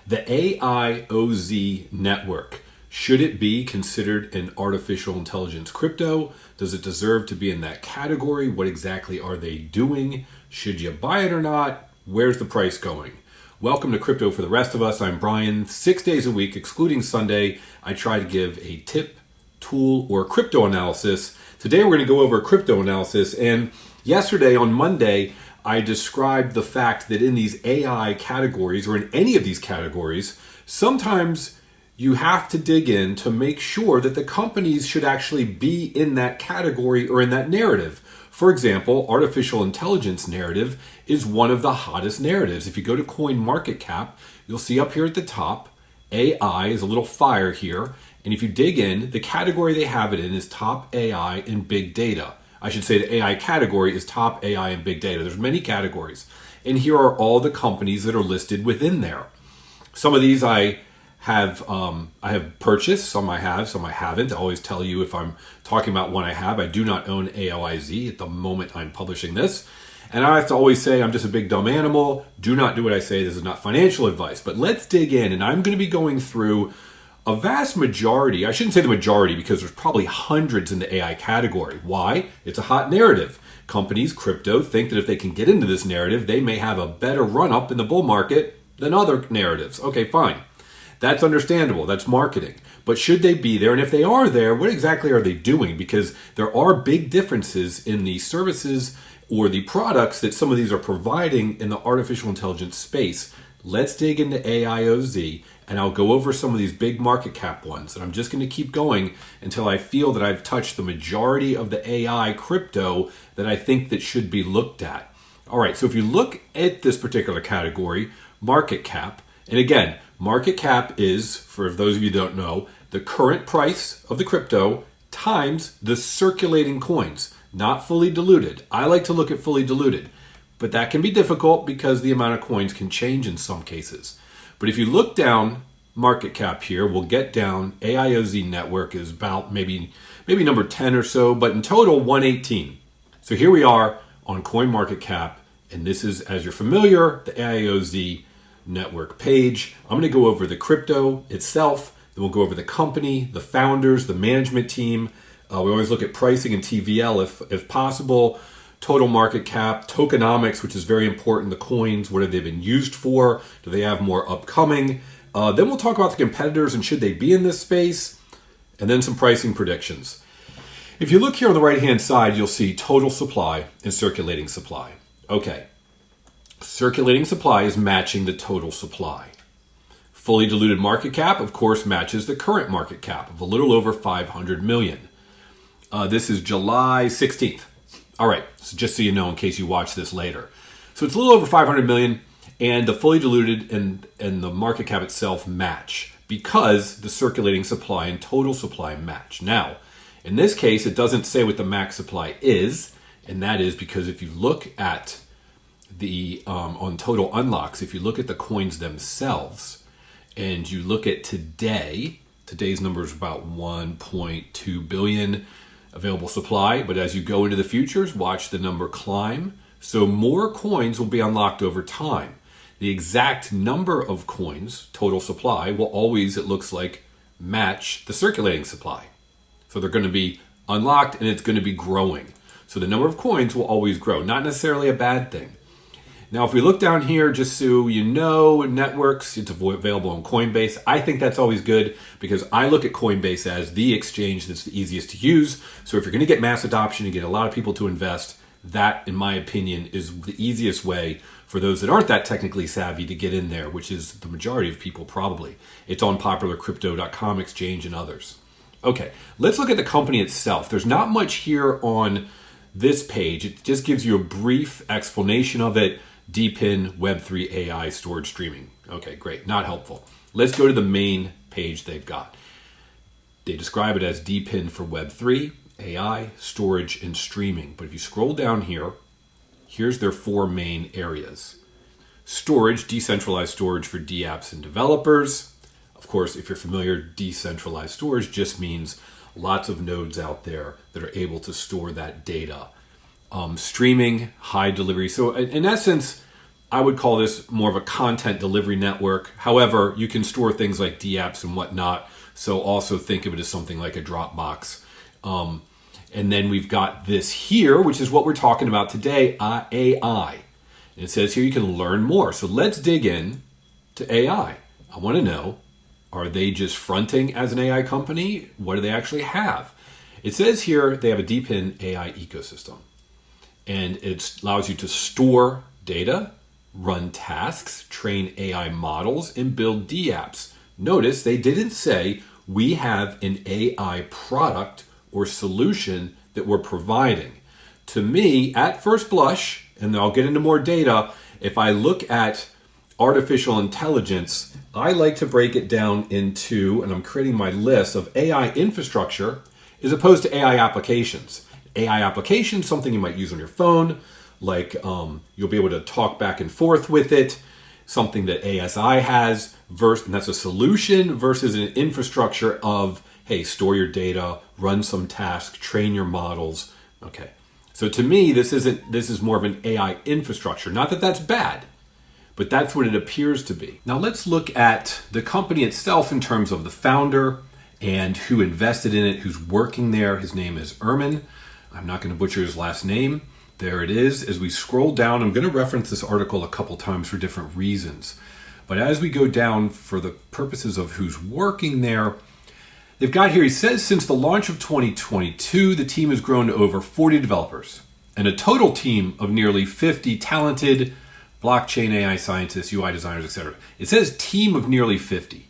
The AIOZ network. Should it be considered an artificial intelligence crypto? Does it deserve to be in that category? What exactly are they doing? Should you buy it or not? Where's the price going? Welcome to Crypto for the Rest of Us. I'm Brian. 6 days a week, excluding Sunday, I try to give a tip, tool, or crypto analysis. Today we're going to go over crypto analysis. And yesterday on Monday, I described the fact that in these AI categories, or in any of these categories, sometimes you have to dig in to make sure that the companies should actually be in that category or in that narrative. For example, artificial intelligence narrative is one of the hottest narratives. If you go to CoinMarketCap, you'll see up here at the top, AI is a little fire here. And if you dig in, the category they have it in is top AI and big data. I should say the AI category is top AI and big data. There's many categories. And here are all the companies that are listed within there. Some of these I have purchased, some I have, some I haven't. I always tell you if I'm talking about one I have. I do not own AIOZ at the moment I'm publishing this. And I have to always say I'm just a big dumb animal. Do not do what I say. This is not financial advice. But let's dig in, and I'm going to be going through a vast majority. I shouldn't say the majority because there's probably hundreds in the AI category. Why? It's a hot narrative. Companies, crypto, think that if they can get into this narrative, they may have a better run-up in the bull market than other narratives. Okay, fine. That's understandable. That's marketing. But should they be there? And if they are there, what exactly are they doing? Because there are big differences in the services or the products that some of these are providing in the artificial intelligence space. Let's dig into AIOZ, and I'll go over some of these big market cap ones. And I'm just going to keep going until I feel that I've touched the majority of the AI crypto that I think that should be looked at. All right, so if you look at this particular category, market cap, and again, market cap is, for those of you who don't know, the current price of the crypto times the circulating coins, not fully diluted. I like to look at fully diluted, but that can be difficult because the amount of coins can change in some cases. But if you look down market cap here, we'll get down. AIOZ network is about maybe number 10 or so, but in total 118. So here we are on CoinMarketCap, and this is, as you're familiar, the AIOZ network page. I'm going to go over the crypto itself, then we'll go over the company, the founders, the management team. We always look at pricing and TVL if possible. Total market cap, tokenomics, which is very important, the coins, what have they been used for? Do they have more upcoming? Then we'll talk about the competitors and should they be in this space? And then some pricing predictions. If you look here on the right-hand side, you'll see total supply and circulating supply. Okay, circulating supply is matching the total supply. Fully diluted market cap, of course, matches the current market cap of a little over 500 million. This is July 16th. All right, so just so you know in case you watch this later. So it's a little over 500 million, and the fully diluted and the market cap itself match because the circulating supply and total supply match. Now, in this case, it doesn't say what the max supply is, and that is because if you look at the on total unlocks, if you look at the coins themselves, and you look at today's number is about 1.2 billion available supply, but as you go into the futures, watch the number climb. So more coins will be unlocked over time. The exact number of coins, total supply, will always, it looks like, match the circulating supply. So they're going to be unlocked and it's going to be growing. So the number of coins will always grow, not necessarily a bad thing. Now, if we look down here, just so you know, networks, it's available on Coinbase. I think that's always good because I look at Coinbase as the exchange that's the easiest to use. So if you're going to get mass adoption and get a lot of people to invest, that, in my opinion, is the easiest way for those that aren't that technically savvy to get in there, which is the majority of people probably. It's on popular crypto.com exchange and others. Okay, let's look at the company itself. There's not much here on this page. It just gives you a brief explanation of it. DePIN, Web3 AI, storage streaming. Okay, great. Not helpful. Let's go to the main page they've got. They describe it as DePIN for Web3, AI, storage, and streaming. But if you scroll down here, here's their four main areas. Storage, decentralized storage for dApps and developers. Of course, if you're familiar, decentralized storage just means lots of nodes out there that are able to store that data. Streaming, high delivery. So in essence, I would call this more of a content delivery network. However, you can store things like DApps and whatnot. So also think of it as something like a Dropbox. And then we've got this here, which is what we're talking about today, AI. And it says here you can learn more. So let's dig in to AI. I want to know, are they just fronting as an AI company? What do they actually have? It says here they have a deep in AI ecosystem. And it allows you to store data, run tasks, train AI models, and build DApps. Notice they didn't say we have an AI product or solution that we're providing. To me, at first blush, and I'll get into more data, if I look at artificial intelligence, I like to break it down into, and I'm creating my list of AI infrastructure as opposed to AI applications. AI applications, something you might use on your phone, like you'll be able to talk back and forth with it, something that ASI has, and that's a solution versus an infrastructure of, hey, store your data, run some tasks, train your models. Okay. So to me, this is more of an AI infrastructure. Not that that's bad, but that's what it appears to be. Now let's look at the company itself in terms of the founder and who invested in it, who's working there. His name is Erman. I'm not going to butcher his last name. There it is. As we scroll down, I'm going to reference this article a couple times for different reasons. But as we go down for the purposes of who's working there, they've got here, he says, since the launch of 2022, the team has grown to over 40 developers and a total team of nearly 50 talented blockchain AI scientists, UI designers, etc. It says team of nearly 50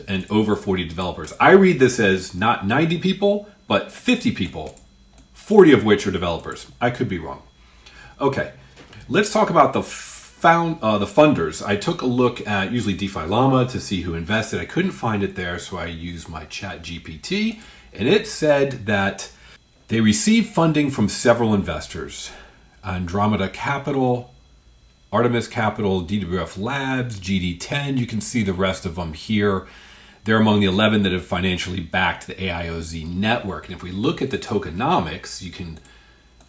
and over 40 developers. I read this as not 90 people, but 50 people, 40 of which are developers. I could be wrong. Okay, let's talk about the funders. I took a look at usually DeFi Llama to see who invested. I couldn't find it there, so I used my chat GPT, and it said that they received funding from several investors: Andromeda Capital, Artemis Capital, DWF Labs, GD10. You can see the rest of them here. They're among the 11 that have financially backed the AIOZ network. And if we look at the tokenomics,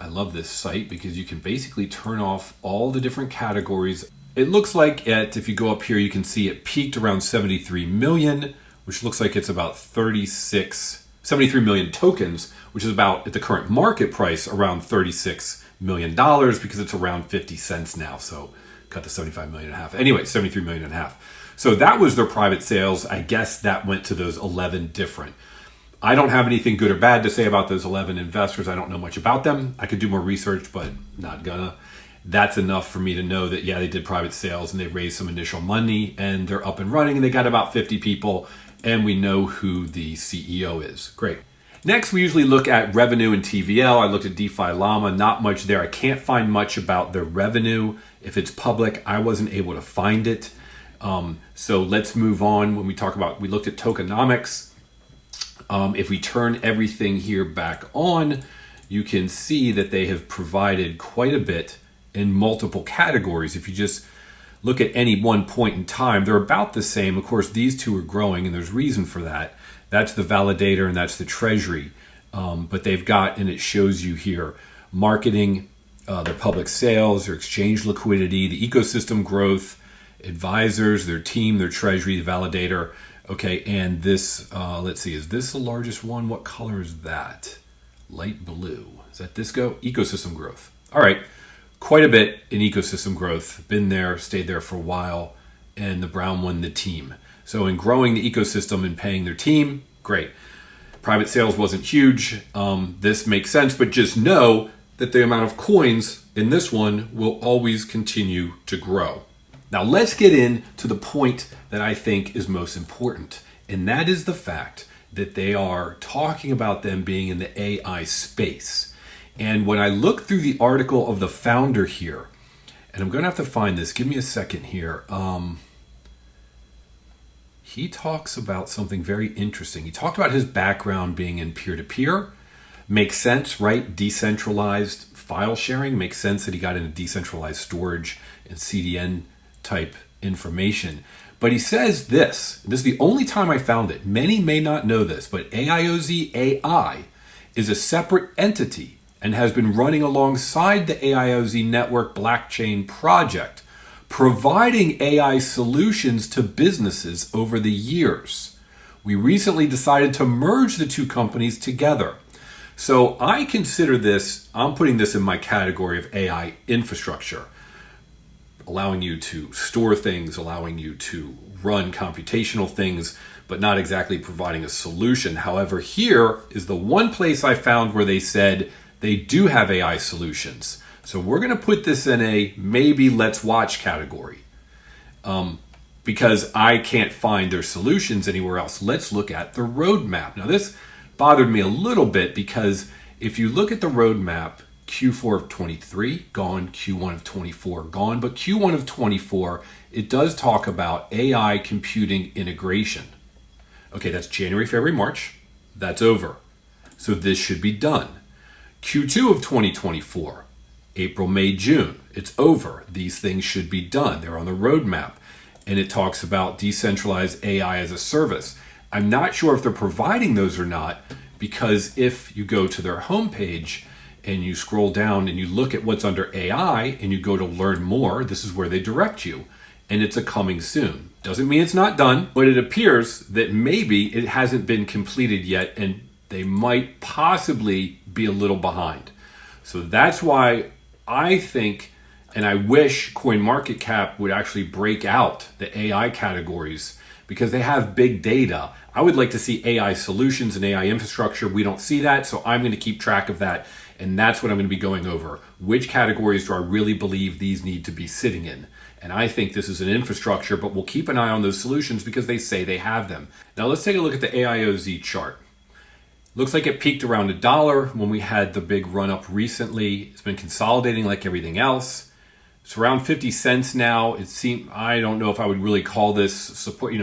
I love this site because you can basically turn off all the different categories. It looks like if you go up here, you can see it peaked around 73 million, which looks like it's about 73 million tokens, which is about, at the current market price, around $36 million because it's around 50 cents now. So cut the 75 million in half. Anyway, 73 million in half. So that was their private sales. I guess that went to those 11 different. I don't have anything good or bad to say about those 11 investors. I don't know much about them. I could do more research, but not gonna. That's enough for me to know that, yeah, they did private sales and they raised some initial money and they're up and running and they got about 50 people and we know who the CEO is. Great. Next, we usually look at revenue and TVL. I looked at DeFi Llama, not much there. I can't find much about their revenue. If it's public, I wasn't able to find it. So let's move on. When we looked at tokenomics. If we turn everything here back on, you can see that they have provided quite a bit in multiple categories. If you just look at any one point in time, they're about the same. Of course, these two are growing and there's reason for that. That's the validator and that's the treasury. But they've got, and it shows you here, marketing, their public sales, their exchange liquidity, the ecosystem growth, advisors, their team, their treasury, the validator. Okay, and this, let's see, is this the largest one? What color is that? Light blue. Is that Disco? Ecosystem growth. All right, quite a bit in ecosystem growth. Been there, stayed there for a while, and the brown one, the team. So in growing the ecosystem and paying their team, great. Private sales wasn't huge. This makes sense, but just know that the amount of coins in this one will always continue to grow. Now let's get into the point that I think is most important, and that is the fact that they are talking about them being in the AI space. And when I look through the article of the founder here, and I'm going to have to find this, give me a second here. He talks about something very interesting. He talked about his background being in peer-to-peer. Makes sense, right? Decentralized file sharing. Makes sense that he got into decentralized storage and CDN type information. But he says this is the only time I found it. Many may not know this, but AIOZ AI is a separate entity and has been running alongside the AIOZ network blockchain project, providing AI solutions to businesses over the years. We recently decided to merge the two companies together. So I consider this, I'm putting this in my category of AI infrastructure, allowing you to store things, allowing you to run computational things, but not exactly providing a solution. However, here is the one place I found where they said they do have AI solutions. So we're going to put this in a maybe let's watch category because I can't find their solutions anywhere else. Let's look at the roadmap. Now this bothered me a little bit because if you look at the roadmap, Q4 of 23 gone, Q1 of 24 gone, but Q1 of 24, it does talk about AI computing integration. Okay, that's January, February, March. That's over. So this should be done. Q2 of 2024, April, May, June. It's over. These things should be done. They're on the roadmap. And it talks about decentralized AI as a service. I'm not sure if they're providing those or not, because if you go to their homepage and you scroll down and you look at what's under AI and you go to learn more, this is where they direct you. And it's a coming soon. Doesn't mean it's not done, but it appears that maybe it hasn't been completed yet and they might possibly be a little behind. So that's why I think, and I wish CoinMarketCap would actually break out the AI categories because they have big data. I would like to see AI solutions and AI infrastructure. We don't see that, so I'm going to keep track of that. And that's what I'm going to be going over. Which categories do I really believe these need to be sitting in? And I think this is an infrastructure, but we'll keep an eye on those solutions because they say they have them. Now let's take a look at the AIOZ chart. Looks like it peaked around $1 when we had the big run up recently. It's been consolidating like everything else. It's around 50 cents now. It seemed, I don't know if I would really call this support,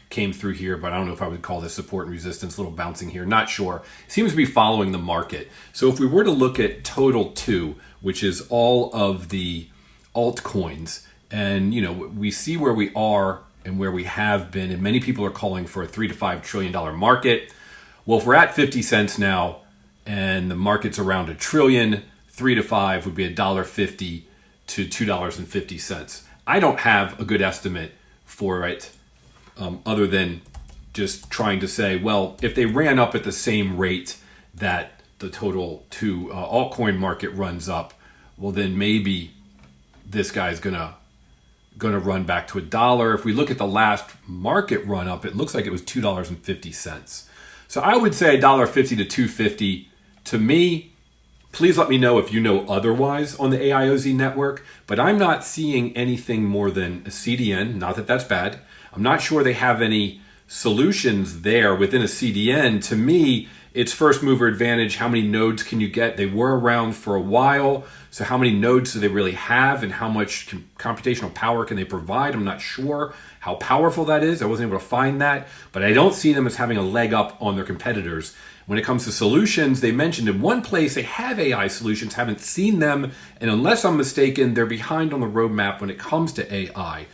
came through here, but I don't know if I would call this support and resistance, a little bouncing here, not sure. It seems to be following the market. So if we were to look at total 2, which is all of the altcoins, and we see where we are and where we have been, and many people are calling for a $3 to $5 trillion market. Well, if we're at 50 cents now and the market's around $1 trillion, 3 to 5 would be $1.50 to $2.50. I don't have a good estimate for it other than just trying to say, well, if they ran up at the same rate that the total 2 altcoin market runs up, well, then maybe this guy's gonna run back to $1. If we look at the last market run up, it looks like it was $2.50. So I would say $1.50 to $2.50. To me, please let me know if you know otherwise on the AIOZ network, but I'm not seeing anything more than a CDN, not that that's bad. I'm not sure they have any solutions there within a CDN. To me, it's first mover advantage. How many nodes can you get? They were around for a while. So how many nodes do they really have and how much computational power can they provide? I'm not sure how powerful that is. I wasn't able to find that, but I don't see them as having a leg up on their competitors. When it comes to solutions, they mentioned in one place they have AI solutions, haven't seen them, and unless I'm mistaken, they're behind on the roadmap when it comes to AI.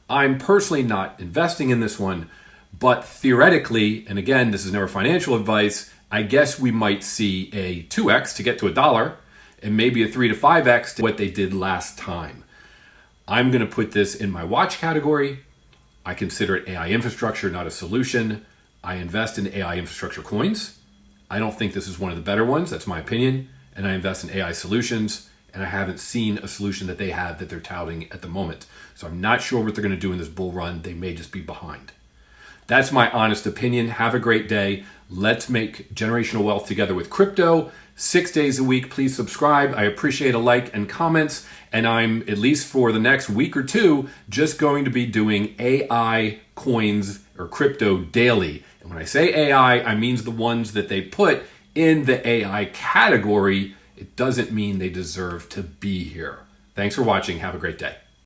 I'm personally not investing in this one, but theoretically, and again, this is never financial advice, I guess we might see a 2x to get to $1 and maybe a 3 to 5x to what they did last time. I'm going to put this in my watch category. I consider it AI infrastructure, not a solution. I invest in AI infrastructure coins. I don't think this is one of the better ones. That's my opinion. And I invest in AI solutions. And I haven't seen a solution that they have that they're touting at the moment. So I'm not sure what they're going to do in this bull run. They may just be behind. That's my honest opinion. Have a great day. Let's make generational wealth together with crypto. 6 days a week. Please subscribe. I appreciate a like and comments. And I'm, at least for the next week or two, just going to be doing AI coins or crypto daily. And when I say AI, I mean the ones that they put in the AI category. It doesn't mean they deserve to be here. Thanks for watching. Have a great day.